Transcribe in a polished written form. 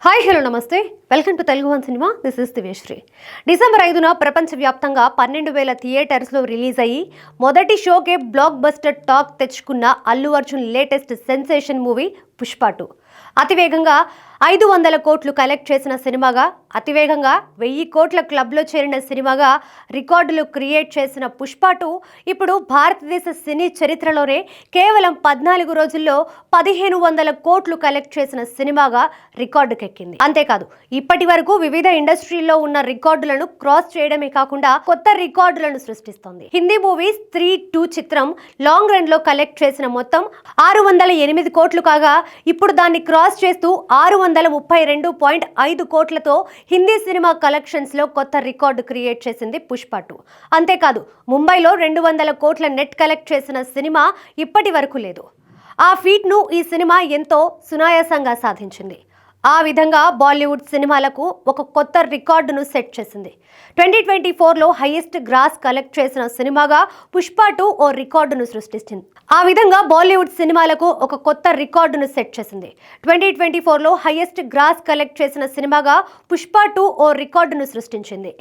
Hi hello namaste welcome to Telugu one cinema. This is Diveshri. December 5న ప్రపంచవ్యాప్తంగా 12,000 థియేటర్స్లో రిలీజ్ అయ్యి మొదటి షోకే బ్లాక్ బస్టర్ టాక్ తెచ్చుకున్న Allu Arjun latest sensation movie Pushpa 2 అతివేగంగా 500 కోట్లు కలెక్ట్ చేసిన సినిమాగా, అతివేగంగా 1000 కోట్ల క్లబ్లో చేరిన సినిమాగా రికార్డులు క్రియేట్ చేసిన పుష్ప 2 ఇప్పుడు భారతదేశ సినీ చరిత్రలోనే కేవలం 14 రోజుల్లో 1500 కోట్లు కలెక్ట్ చేసిన సినిమాగా రికార్డుకెక్కింది. అంతేకాదు ఇప్పటి వరకు వివిధ ఇండస్ట్రీల్లో ఉన్న రికార్డులను క్రాస్ చేయడమే కాకుండా కొత్త రికార్డులను సృష్టిస్తోంది. హిందీ మూవీ స్త్రీ 2 చిత్రం లాంగ్ రన్ లో కలెక్ట్ చేసిన మొత్తం 608 కోట్లు కాగా, ఇప్పుడు దాన్ని క్రాస్ చేస్తూ 632.5 కోట్లతో హిందీ సినిమా కలెక్షన్స్ లో కొత్త రికార్డు క్రియేట్ చేసింది పుష్ప 2. అంతేకాదు ముంబైలో 200 కోట్ల నెట్ కలెక్ట్ చేసిన సినిమా ఇప్పటి వరకు లేదు. ఆ ఫీట్ ను ఈ సినిమా ఎంతో సునాయాసంగా సాధించింది. ఆ విధంగా బాలీవుడ్ సినిమాలకు ఒక కొత్త రికార్డును సెట్ చేసింది. 2024లో హైయెస్ట్ గ్రాస్ కలెక్ట్ చేసిన సినిమాగా పుష్ప 2 ఓ రికార్డును సృష్టించింది. ఆ విధంగా బాలీవుడ్ సినిమాలకు ఒక కొత్త రికార్డును సెట్ చేసింది. 2024లో హైయెస్ట్ గ్రాస్ కలెక్ట్ చేసిన సినిమాగా పుష్ప 2 ఓ రికార్డును సృష్టించింది.